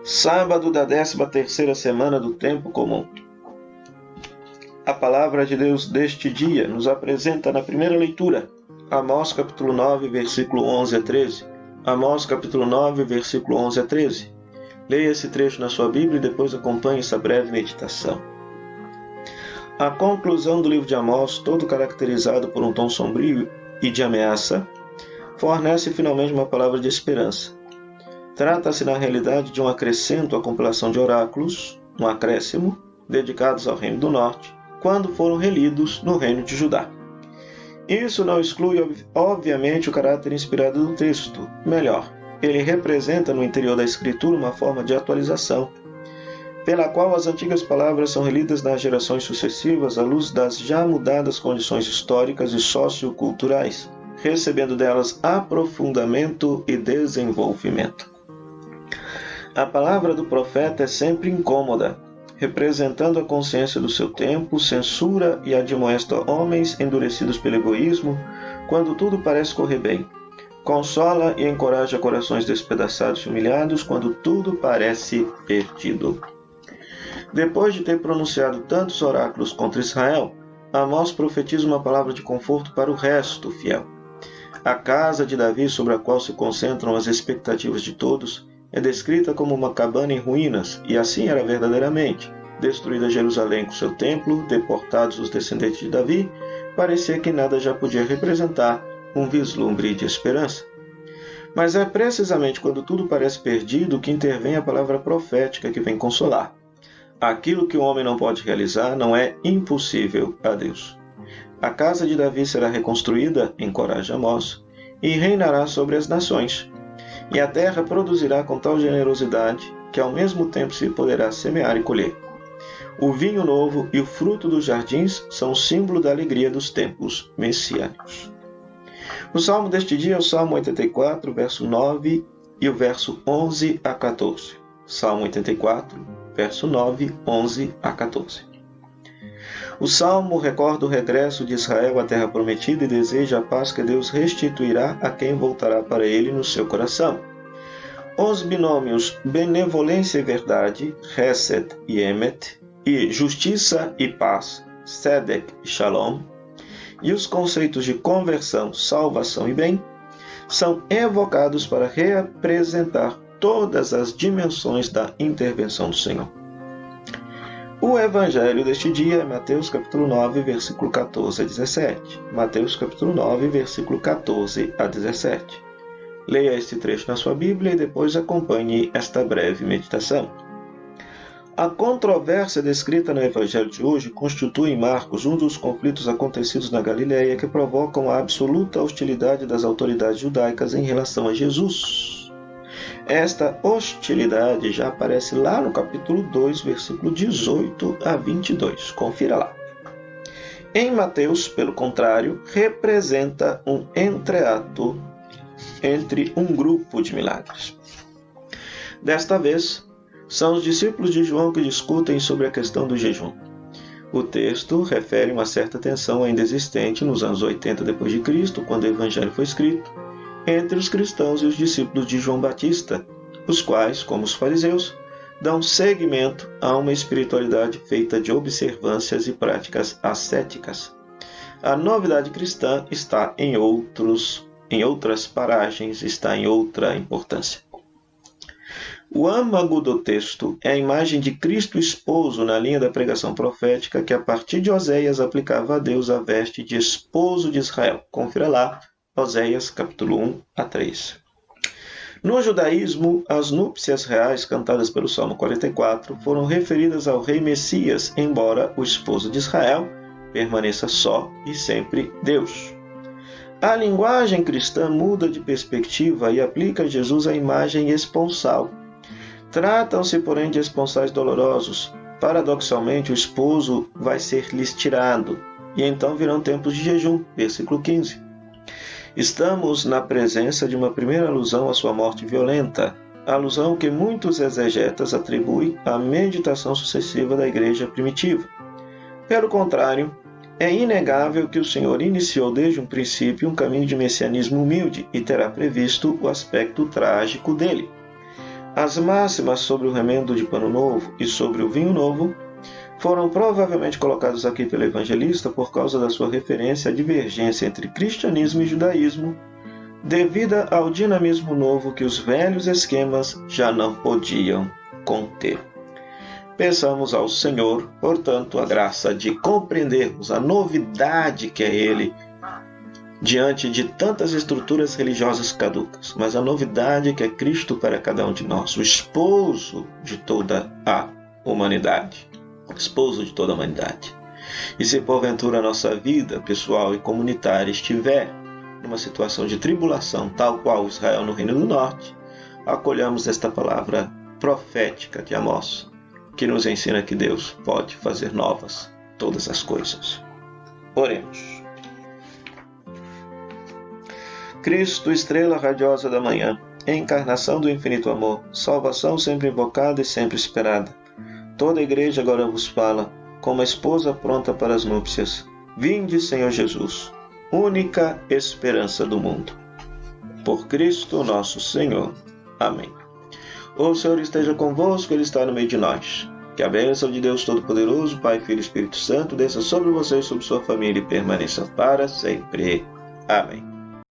Sábado da 13ª semana do Tempo Comum. A palavra de Deus deste dia nos apresenta na primeira leitura, Amós capítulo 9, versículo 11 a 13. Amós capítulo 9, versículo 11 a 13. Leia esse trecho na sua Bíblia e depois acompanhe essa breve meditação. A conclusão do livro de Amós, todo caracterizado por um tom sombrio e de ameaça, fornece finalmente uma palavra de esperança. Trata-se, na realidade, de um acrescento à compilação de oráculos, um acréscimo, dedicados ao Reino do Norte, quando foram relidos no Reino de Judá. Isso não exclui, obviamente, o caráter inspirado do texto. Melhor, ele representa no interior da Escritura uma forma de atualização, pela qual as antigas palavras são relidas nas gerações sucessivas à luz das já mudadas condições históricas e socioculturais, recebendo delas aprofundamento e desenvolvimento. A palavra do profeta é sempre incômoda, representando a consciência do seu tempo, censura e admoesta homens endurecidos pelo egoísmo, quando tudo parece correr bem. Consola e encoraja corações despedaçados e humilhados, quando tudo parece perdido. Depois de ter pronunciado tantos oráculos contra Israel, Amós profetiza uma palavra de conforto para o resto fiel. A casa de Davi, sobre a qual se concentram as expectativas de todos, é descrita como uma cabana em ruínas, e assim era verdadeiramente. Destruída Jerusalém com seu templo, deportados os descendentes de Davi, parecia que nada já podia representar um vislumbre de esperança. Mas é precisamente quando tudo parece perdido que intervém a palavra profética que vem consolar. Aquilo que o homem não pode realizar não é impossível a Deus. A casa de Davi será reconstruída, encoraja Amós, e reinará sobre as nações. E a terra produzirá com tal generosidade que ao mesmo tempo se poderá semear e colher. O vinho novo e o fruto dos jardins são o símbolo da alegria dos tempos messiânicos. O salmo deste dia é o Salmo 84, verso 9 e o verso 11 a 14. Salmo 84, verso 9, 11 a 14. O Salmo recorda o regresso de Israel à terra prometida e deseja a paz que Deus restituirá a quem voltará para ele no seu coração. Os binômios benevolência e verdade, Hesed e Emet, e justiça e paz, Tzedek e Shalom, e os conceitos de conversão, salvação e bem, são evocados para representar todas as dimensões da intervenção do Senhor. O evangelho deste dia é Mateus capítulo 9, versículo 14 a 17. Mateus capítulo 9, versículo 14 a 17. Leia este trecho na sua Bíblia e depois acompanhe esta breve meditação. A controvérsia descrita no evangelho de hoje constitui em Marcos um dos conflitos acontecidos na Galileia que provocam a absoluta hostilidade das autoridades judaicas em relação a Jesus. Esta hostilidade já aparece lá no capítulo 2, versículo 18 a 22. Confira lá. Em Mateus, pelo contrário, representa um entreato entre um grupo de milagres. Desta vez, são os discípulos de João que discutem sobre a questão do jejum. O texto refere uma certa tensão ainda existente nos anos 80 d.C., quando o evangelho foi escrito, entre os cristãos e os discípulos de João Batista, os quais, como os fariseus, dão seguimento a uma espiritualidade feita de observâncias e práticas ascéticas. A novidade cristã está em outras paragens, está em outra importância. O âmago do texto é a imagem de Cristo esposo na linha da pregação profética que a partir de Oséias aplicava a Deus a veste de esposo de Israel. Confira lá, Oséias capítulo 1 a 3. No judaísmo, as núpcias reais cantadas pelo Salmo 44 foram referidas ao rei Messias, embora o esposo de Israel permaneça só e sempre Deus. A linguagem cristã muda de perspectiva e aplica a Jesus a imagem esponsal. Tratam-se, porém, de esponsais dolorosos. Paradoxalmente, o esposo vai ser-lhes tirado, e então virão tempos de jejum. Versículo 15. Estamos na presença de uma primeira alusão à sua morte violenta, alusão que muitos exegetas atribuem à meditação sucessiva da igreja primitiva. Pelo contrário, é inegável que o Senhor iniciou desde um princípio um caminho de messianismo humilde e terá previsto o aspecto trágico dele. As máximas sobre o remendo de pano novo e sobre o vinho novo foram provavelmente colocadas aqui pelo evangelista por causa da sua referência à divergência entre cristianismo e judaísmo, devida ao dinamismo novo que os velhos esquemas já não podiam conter. Peçamos ao Senhor, portanto, a graça de compreendermos a novidade que é Ele diante de tantas estruturas religiosas caducas, mas a novidade que é Cristo para cada um de nós, o esposo de toda a humanidade. Esposo de toda a humanidade. E se porventura a nossa vida pessoal e comunitária estiver numa situação de tribulação, tal qual Israel no Reino do Norte, acolhamos esta palavra profética de Amós, que nos ensina que Deus pode fazer novas todas as coisas. Oremos. Cristo, estrela radiosa da manhã, encarnação do infinito amor, salvação sempre invocada e sempre esperada. Toda a igreja agora vos fala, como a esposa pronta para as núpcias. Vinde, Senhor Jesus, única esperança do mundo. Por Cristo nosso Senhor. Amém. O Senhor esteja convosco, Ele está no meio de nós. Que a bênção de Deus Todo-Poderoso, Pai, Filho e Espírito Santo, desça sobre você e sobre sua família e permaneça para sempre. Amém.